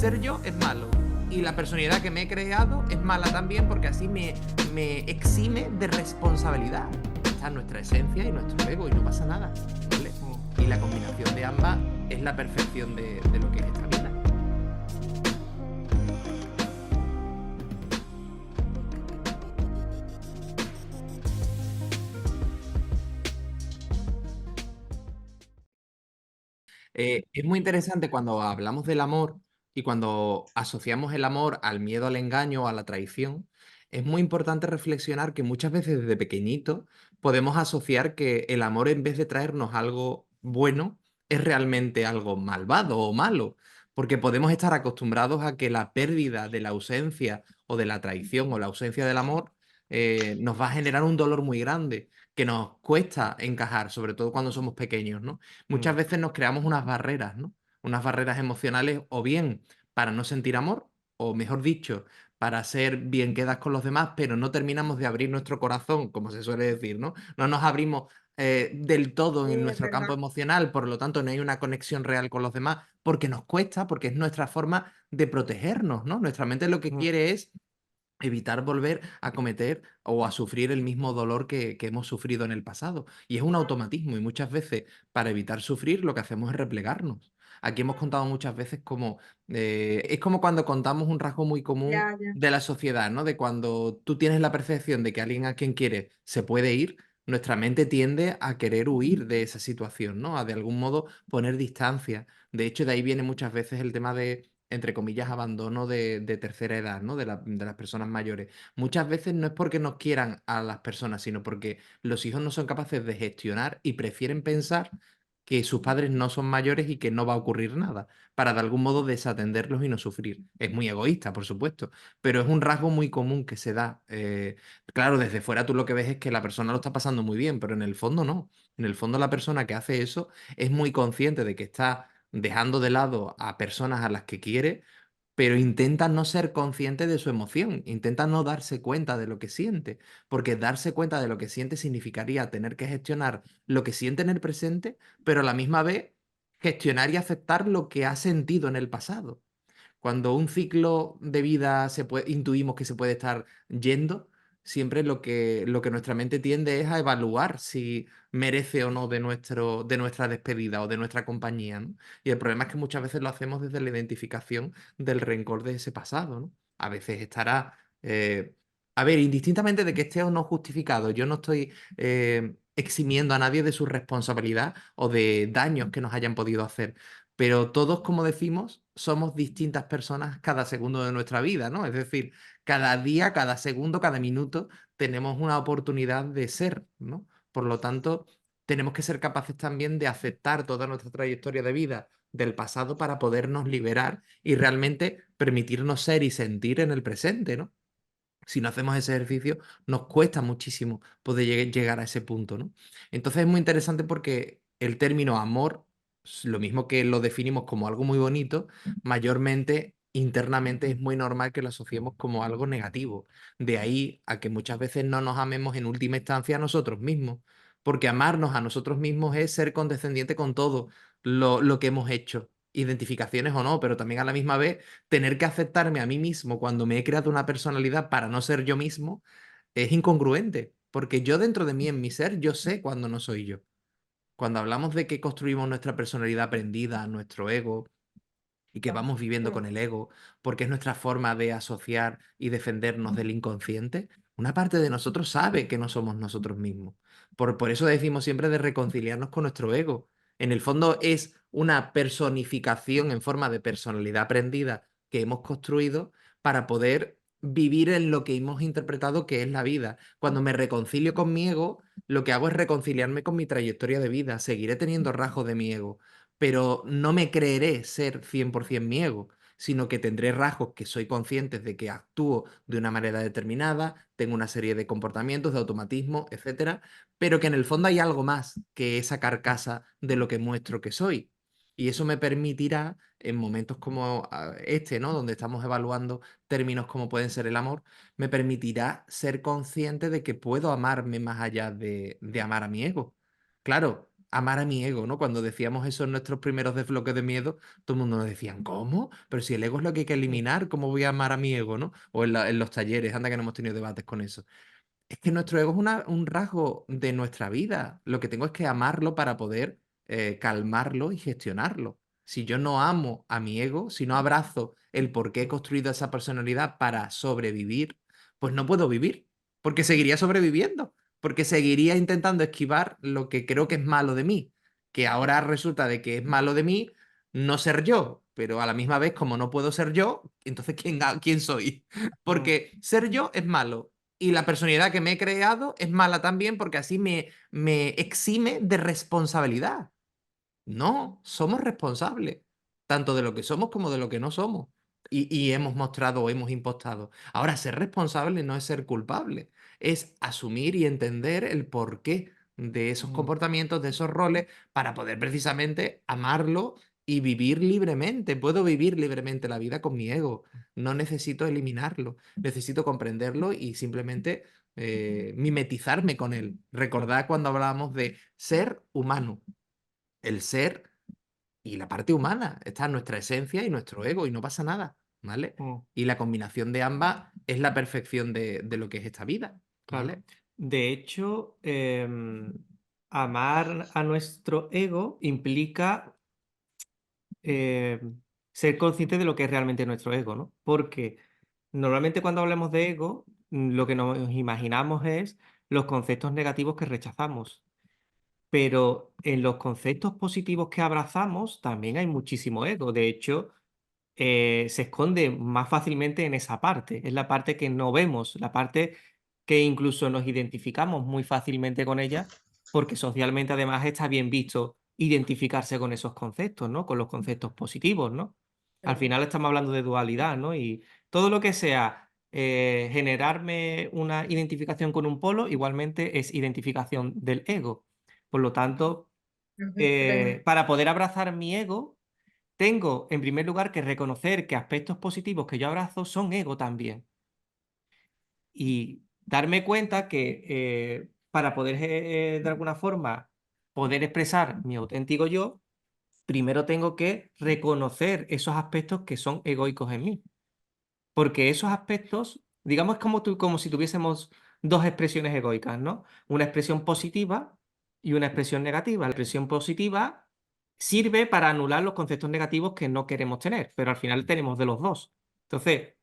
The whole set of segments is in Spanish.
ser yo es malo. Y la personalidad que me he creado es mala también porque así me exime de responsabilidad. Está nuestra esencia y nuestro ego y no pasa nada, ¿vale? Y la combinación de ambas es la perfección de lo que es esta vida. Es muy interesante cuando hablamos del amor y cuando asociamos el amor al miedo al engaño o a la traición. Es muy importante reflexionar que muchas veces desde pequeñito podemos asociar que el amor, en vez de traernos algo bueno, es realmente algo malvado o malo, porque podemos estar acostumbrados a que la pérdida de la ausencia o de la traición o la ausencia del amor nos va a generar un dolor muy grande que nos cuesta encajar, sobre todo cuando somos pequeños, ¿no? Muchas Mm, veces nos creamos unas barreras, ¿no? Unas barreras emocionales, o bien para no sentir amor, o mejor dicho, para ser bien quedas con los demás, pero no terminamos de abrir nuestro corazón, como se suele decir, ¿no? No nos abrimos del todo en sí, es nuestro campo verdad. emocional, por lo tanto no hay una conexión real con los demás, porque nos cuesta, porque es nuestra forma de protegernos, ¿no? Nuestra mente lo que Mm, quiere es evitar volver a cometer o a sufrir el mismo dolor que hemos sufrido en el pasado. Y es un automatismo y muchas veces para evitar sufrir lo que hacemos es replegarnos. Aquí hemos contado muchas veces como, es como cuando contamos un rasgo muy común ya, ya. de la sociedad, ¿no? De cuando tú tienes la percepción de que alguien a quien quieres se puede ir, nuestra mente tiende a querer huir de esa situación, ¿no? A de algún modo poner distancia. De hecho, de ahí viene muchas veces el tema de entre comillas, abandono de tercera edad, ¿no? De las personas mayores. Muchas veces no es porque no quieran a las personas, sino porque los hijos no son capaces de gestionar y prefieren pensar que sus padres no son mayores y que no va a ocurrir nada, para de algún modo desatenderlos y no sufrir. Es muy egoísta, por supuesto, pero es un rasgo muy común que se da. Claro, desde fuera tú lo que ves es que la persona lo está pasando muy bien, pero en el fondo no. En el fondo la persona que hace eso es muy consciente de que está dejando de lado a personas a las que quiere, pero intenta no ser consciente de su emoción, intenta no darse cuenta de lo que siente, porque darse cuenta de lo que siente significaría tener que gestionar lo que siente en el presente, pero a la misma vez gestionar y aceptar lo que ha sentido en el pasado. Cuando un ciclo de vida intuimos que se puede estar yendo, siempre lo que nuestra mente tiende es a evaluar si merece o no de nuestra despedida o de nuestra compañía, ¿no? Y el problema es que muchas veces lo hacemos desde la identificación del rencor de ese pasado, ¿no? A veces estará, a ver, indistintamente de que esté o no justificado, yo no estoy eximiendo a nadie de su responsabilidad o de daños que nos hayan podido hacer, pero todos, como decimos, somos distintas personas cada segundo de nuestra vida, ¿no? Es decir, cada día, cada segundo, cada minuto tenemos una oportunidad de ser, ¿no? Por lo tanto, tenemos que ser capaces también de aceptar toda nuestra trayectoria de vida del pasado para podernos liberar y realmente permitirnos ser y sentir en el presente, ¿no? Si no hacemos ese ejercicio, nos cuesta muchísimo poder llegar a ese punto, ¿no? Entonces es muy interesante porque el término amor, lo mismo que lo definimos como algo muy bonito, mayormente internamente es muy normal que lo asociemos como algo negativo. De ahí a que muchas veces no nos amemos en última instancia a nosotros mismos, porque amarnos a nosotros mismos es ser condescendiente con todo lo que hemos hecho, identificaciones o no, pero también a la misma vez tener que aceptarme a mí mismo cuando me he creado una personalidad para no ser yo mismo es incongruente, porque yo dentro de mí, en mi ser, yo sé cuando no soy yo. Cuando hablamos de que construimos nuestra personalidad aprendida, nuestro ego, y que vamos viviendo Mm, con el ego, porque es nuestra forma de asociar y defendernos del inconsciente, una parte de nosotros sabe que no somos nosotros mismos. Por eso decimos siempre de reconciliarnos con nuestro ego. En el fondo es una personificación en forma de personalidad aprendida que hemos construido para poder vivir en lo que hemos interpretado que es la vida. Cuando me reconcilio con mi ego, lo que hago es reconciliarme con mi trayectoria de vida. Seguiré teniendo rasgos de mi ego, pero no me creeré ser 100% mi ego, sino que tendré rasgos que soy consciente de que actúo de una manera determinada, tengo una serie de comportamientos, de automatismo, etcétera, pero que en el fondo hay algo más que esa carcasa de lo que muestro que soy. Y eso me permitirá, en momentos como este, ¿no? Donde estamos evaluando términos como pueden ser el amor, me permitirá ser consciente de que puedo amarme más allá de amar a mi ego. Claro, amar a mi ego, ¿no? Cuando decíamos eso en nuestros primeros desbloques de miedo, todo el mundo nos decían, ¿cómo? Pero si el ego es lo que hay que eliminar, ¿cómo voy a amar a mi ego, ¿no? O en los talleres, anda que no hemos tenido debates con eso. Es que nuestro ego es un rasgo de nuestra vida. Lo que tengo es que amarlo para poder calmarlo y gestionarlo. Si yo no amo a mi ego, si no abrazo el por qué he construido esa personalidad para sobrevivir, pues no puedo vivir, porque seguiría sobreviviendo, porque seguiría intentando esquivar lo que creo que es malo de mí, que ahora resulta de que es malo de mí no ser yo, pero a la misma vez, como no puedo ser yo, entonces ¿quién soy? mm, Porque ser yo es malo y la personalidad que me he creado es mala también porque así me exime de responsabilidad. No, somos responsables, tanto de lo que somos como de lo que no somos. Y hemos mostrado o hemos impostado. Ahora, ser responsable no es ser culpable, es asumir y entender el porqué de esos mm, comportamientos, de esos roles, para poder precisamente amarlo y vivir libremente. Puedo vivir libremente la vida con mi ego. No necesito eliminarlo, necesito comprenderlo y simplemente mimetizarme con él. Recordad cuando hablábamos de ser humano, el ser y la parte humana. Está nuestra esencia y nuestro ego y no pasa nada, ¿vale? mm, Y la combinación de ambas es la perfección de lo que es esta vida, claro. ¿vale? De hecho, amar a nuestro ego implica eh, ser consciente de lo que es realmente nuestro ego, ¿no? Porque normalmente cuando hablamos de ego, lo que nos imaginamos es los conceptos negativos que rechazamos. Pero en los conceptos positivos que abrazamos también hay muchísimo ego. De hecho, se esconde más fácilmente en esa parte. Es la parte que no vemos, la parte que incluso nos identificamos muy fácilmente con ella, porque socialmente además está bien visto identificarse con esos conceptos, ¿no? Con los conceptos positivos, ¿no? Al final estamos hablando de dualidad, ¿no? Y todo lo que sea generarme una identificación con un polo, igualmente es identificación del ego. Por lo tanto, para poder abrazar mi ego, tengo, en primer lugar, que reconocer que aspectos positivos que yo abrazo son ego también. Y darme cuenta que para poder, de alguna forma, poder expresar mi auténtico yo, primero tengo que reconocer esos aspectos que son egoicos en mí. Porque esos aspectos, digamos, es como, como si tuviésemos dos expresiones egoicas, ¿no? Una expresión positiva y una expresión negativa. La expresión positiva sirve para anular los conceptos negativos que no queremos tener, pero al final tenemos de los dos. Entonces,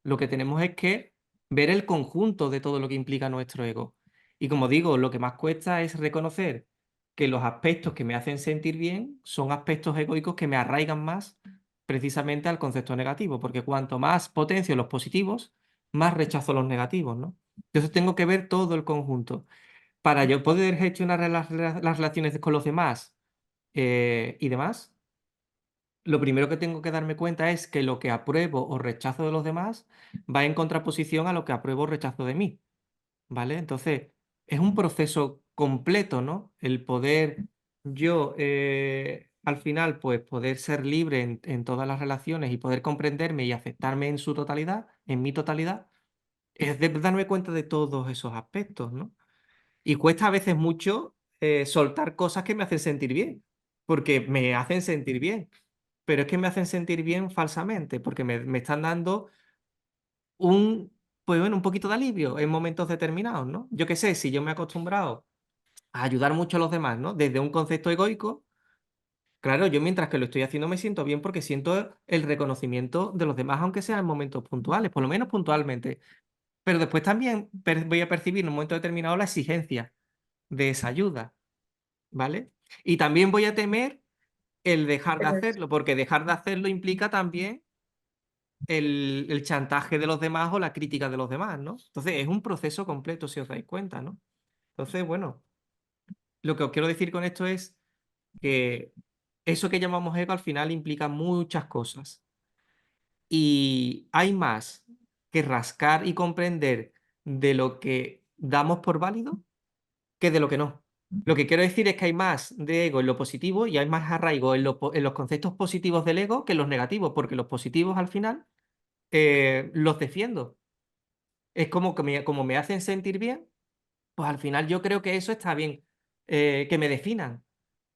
lo que tenemos es que ver el conjunto de todo lo que implica nuestro ego. Y como digo, lo que más cuesta es reconocer que los aspectos que me hacen sentir bien son aspectos egoicos que me arraigan más precisamente al concepto negativo, porque cuanto más potencio los positivos, más rechazo los negativos, ¿no? Entonces tengo que ver todo el conjunto. Para yo poder gestionar las relaciones con los demás y demás, lo primero que tengo que darme cuenta es que lo que apruebo o rechazo de los demás va en contraposición a lo que apruebo o rechazo de mí. ¿Vale? Entonces, es un proceso completo, ¿no? El poder yo, al final, pues poder ser libre en todas las relaciones y poder comprenderme y aceptarme en su totalidad, en mi totalidad, es de darme cuenta de todos esos aspectos, ¿no? Y cuesta a veces mucho soltar cosas que me hacen sentir bien, porque me hacen sentir bien, pero es que me hacen sentir bien falsamente, porque me están dando un, pues bueno, un poquito de alivio en momentos determinados, ¿no? Yo qué sé, si yo me he acostumbrado a ayudar mucho a los demás, ¿no? Desde un concepto egoico, claro, yo mientras que lo estoy haciendo me siento bien porque siento el reconocimiento de los demás, aunque sea en momentos puntuales, por lo menos puntualmente. Pero después también voy a percibir en un momento determinado la exigencia de esa ayuda, ¿vale? Y también voy a temer el dejar de hacerlo, porque dejar de hacerlo implica también el chantaje de los demás o la crítica de los demás, ¿no? Entonces, es un proceso completo, si os dais cuenta, ¿no? Entonces, bueno, lo que os quiero decir con esto es que eso que llamamos ego al final implica muchas cosas. Y hay más que rascar y comprender de lo que damos por válido que de lo que no. Lo que quiero decir es que hay más de ego en lo positivo y hay más arraigo en los conceptos positivos del ego que en los negativos, porque los positivos al final los defiendo. Es como como me hacen sentir bien, pues al final yo creo que eso está bien, que me definan.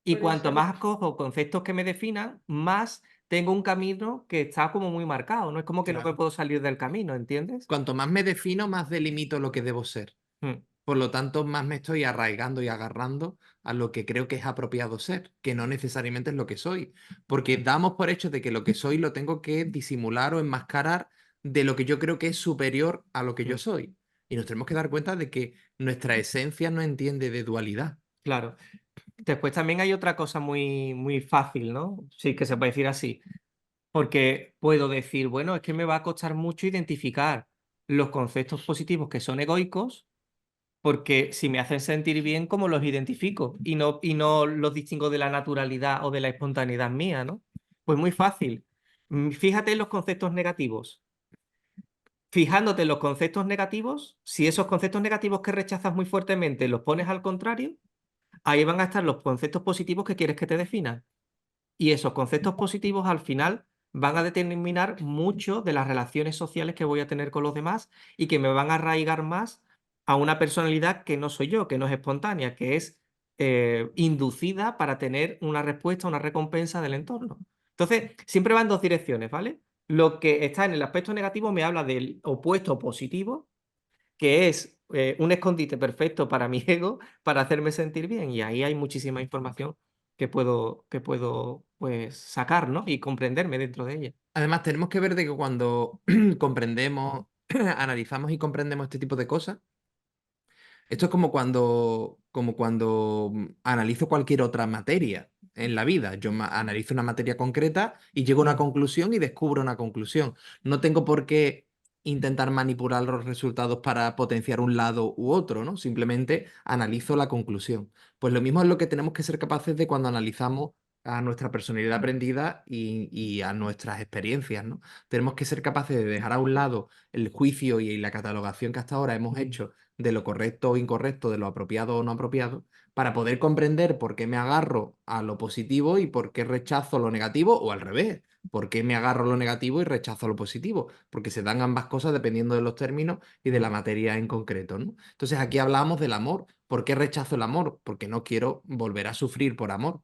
Y Puede cuanto ser. más cojo conceptos que me definan, más tengo un camino que está como muy marcado. No es como que no me Claro. puedo salir del camino, ¿entiendes? Cuanto más me defino, más delimito lo que debo ser. Mm, Por lo tanto, más me estoy arraigando y agarrando a lo que creo que es apropiado ser, que no necesariamente es lo que soy. Porque damos por hecho de que lo que soy lo tengo que disimular o enmascarar de lo que yo creo que es superior a lo que yo mm, soy. Y nos tenemos que dar cuenta de que nuestra esencia no entiende de dualidad. claro. Después también hay otra cosa muy, muy fácil, ¿no? Sí, que se puede decir así. Porque puedo decir, bueno, es que me va a costar mucho identificar los conceptos positivos que son egoicos, porque si me hacen sentir bien, ¿cómo los identifico? Y no los distingo de la naturalidad o de la espontaneidad mía, ¿no? Pues muy fácil. Fíjate en los conceptos negativos. Fijándote en los conceptos negativos, si esos conceptos negativos que rechazas muy fuertemente los pones al contrario, ahí van a estar los conceptos positivos que quieres que te definan. Y esos conceptos positivos al final van a determinar mucho de las relaciones sociales que voy a tener con los demás y que me van a arraigar más a una personalidad que no soy yo, que no es espontánea, que es inducida para tener una respuesta, una recompensa del entorno. Entonces, siempre van dos direcciones, ¿vale? Lo que está en el aspecto negativo me habla del opuesto positivo, que es un escondite perfecto para mi ego, para hacerme sentir bien. Y ahí hay muchísima información que puedo pues, sacar, ¿no? Y comprenderme dentro de ella. Además, tenemos que ver de que cuando comprendemos, analizamos y comprendemos este tipo de cosas, esto es como cuando analizo cualquier otra materia en la vida. Yo analizo una materia concreta y llego a una Mm, conclusión y descubro una conclusión. No tengo por qué intentar manipular los resultados para potenciar un lado u otro, ¿no? Simplemente analizo la conclusión. Pues lo mismo es lo que tenemos que ser capaces de cuando analizamos a nuestra personalidad aprendida y a nuestras experiencias, ¿no? Tenemos que ser capaces de dejar a un lado el juicio y la catalogación que hasta ahora hemos hecho de lo correcto o incorrecto, de lo apropiado o no apropiado, para poder comprender por qué me agarro a lo positivo y por qué rechazo lo negativo, o al revés, por qué me agarro a lo negativo y rechazo lo positivo, porque se dan ambas cosas dependiendo de los términos y de la mm, materia en concreto, ¿no? Entonces aquí hablamos del amor. ¿Por qué rechazo el amor? Porque no quiero volver a sufrir por amor,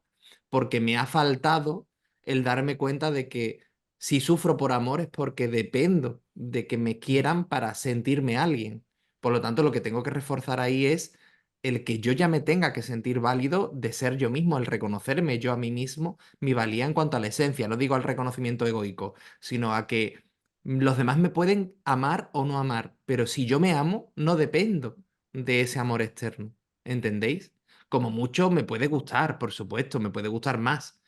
porque me ha faltado el darme cuenta de que si sufro por amor es porque dependo de que me quieran para sentirme alguien. Por lo tanto, lo que tengo que reforzar ahí es el que yo ya me tenga que sentir válido de ser yo mismo, el reconocerme yo a mí mismo, mi valía en cuanto a la esencia, no digo al reconocimiento egoico, sino a que los demás me pueden amar o no amar, pero si yo me amo, no dependo de ese amor externo, ¿entendéis? Como mucho me puede gustar, por supuesto, me puede gustar más,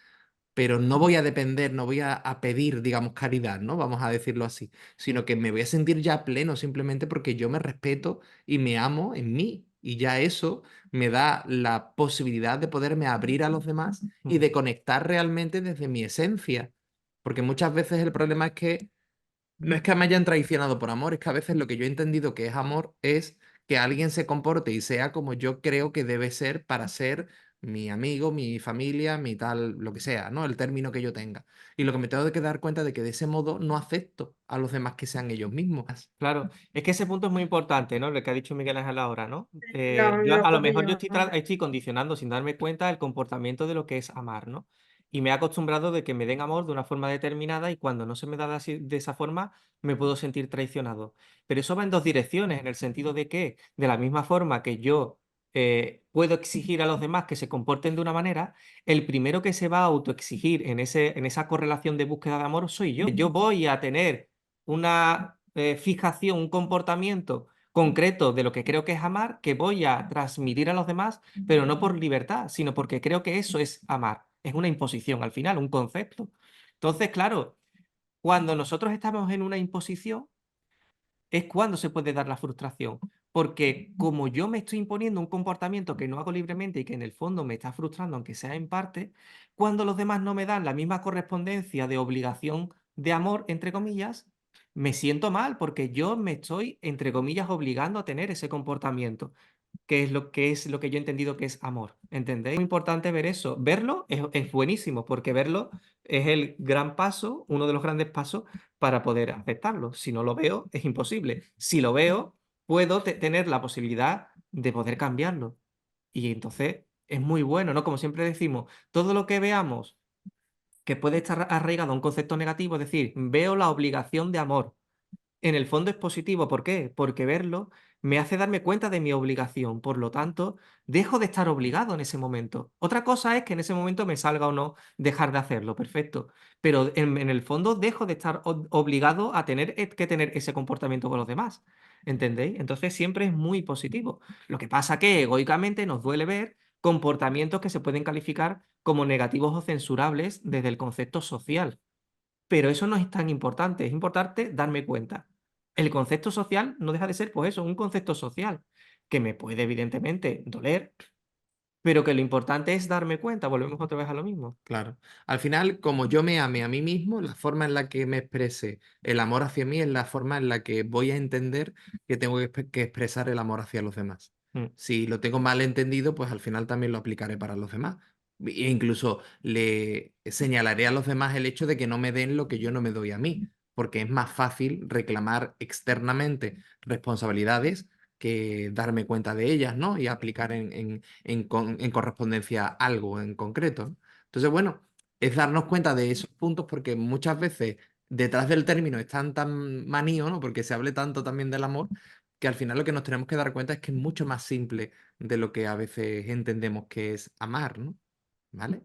pero no voy a depender, no voy a pedir, digamos, caridad, ¿no? Vamos a decirlo así, sino que me voy a sentir ya pleno simplemente porque yo me respeto y me amo en mí. Y ya eso me da la posibilidad de poderme abrir a los demás y mm, de conectar realmente desde mi esencia. Porque muchas veces el problema es que no es que me hayan traicionado por amor, es que a veces lo que yo he entendido que es amor es que alguien se comporte y sea como yo creo que debe ser para ser mi amigo, mi familia, mi tal, lo que sea, ¿no? El término que yo tenga. Y lo que me tengo que dar cuenta de que de ese modo no acepto a los demás que sean ellos mismos. claro, es que ese punto es muy importante, ¿no? Lo que ha dicho Miguel Ángel ahora, ¿no? Yo, Lo a que lo mejor yo opino. estoy, estoy condicionando sin darme cuenta el comportamiento de lo que es amar, ¿no? Y me he acostumbrado de que me den amor de una forma determinada y cuando no se me da de esa forma me puedo sentir traicionado. Pero eso va en dos direcciones, en el sentido de que de la misma forma que yo puedo exigir a los demás que se comporten de una manera, el primero que se va a autoexigir en esa correlación de búsqueda de amor soy yo. Yo voy a tener una fijación, un comportamiento concreto de lo que creo que es amar, que voy a transmitir a los demás, pero no por libertad, sino porque creo que eso es amar. Es una imposición al final, un concepto. Entonces, claro, cuando nosotros estamos en una imposición, es cuando se puede dar la frustración. Porque como yo me estoy imponiendo un comportamiento que no hago libremente y que en el fondo me está frustrando, aunque sea en parte, cuando los demás no me dan la misma correspondencia de obligación de amor, entre comillas, me siento mal porque yo me estoy, entre comillas, obligando a tener ese comportamiento que es lo que yo he entendido que es amor, ¿entendéis? Es muy importante ver eso. Verlo es buenísimo, porque verlo es el gran paso, uno de los grandes pasos para poder aceptarlo. Si no lo veo, es imposible. Si lo veo, puedo tener la posibilidad de poder cambiarlo. Y entonces es muy bueno, ¿no? Como siempre decimos, todo lo que veamos que puede estar arraigado a un concepto negativo, es decir, veo la obligación de amor. En el fondo es positivo, ¿por qué? Porque verlo me hace darme cuenta de mi obligación, por lo tanto, dejo de estar obligado en ese momento. Otra cosa es que en ese momento me salga o no dejar de hacerlo, perfecto, pero en el fondo dejo de estar obligado a tener que tener ese comportamiento con los demás, ¿entendéis? Entonces siempre es muy positivo. Lo que pasa que egoicamente nos duele ver comportamientos que se pueden calificar como negativos o censurables desde el concepto social. Pero eso no es tan importante, es importante darme cuenta. El concepto social no deja de ser, pues eso, un concepto social, que me puede evidentemente doler, pero que lo importante es darme cuenta, volvemos otra vez a lo mismo. Claro. Al final, como yo me ame a mí mismo, la forma en la que me exprese el amor hacia mí es la forma en la que voy a entender que tengo que expresar el amor hacia los demás. Mm, Si lo tengo mal entendido, pues al final también lo aplicaré para los demás. E incluso le señalaré a los demás el hecho de que no me den lo que yo no me doy a mí, porque es más fácil reclamar externamente responsabilidades que darme cuenta de ellas, ¿no? Y aplicar en correspondencia algo en concreto, ¿no? Entonces, bueno, es darnos cuenta de esos puntos porque muchas veces detrás del término están tan manío, ¿no? Porque se hable tanto también del amor, que al final lo que nos tenemos que dar cuenta es que es mucho más simple de lo que a veces entendemos que es amar, ¿no? ¿Vale?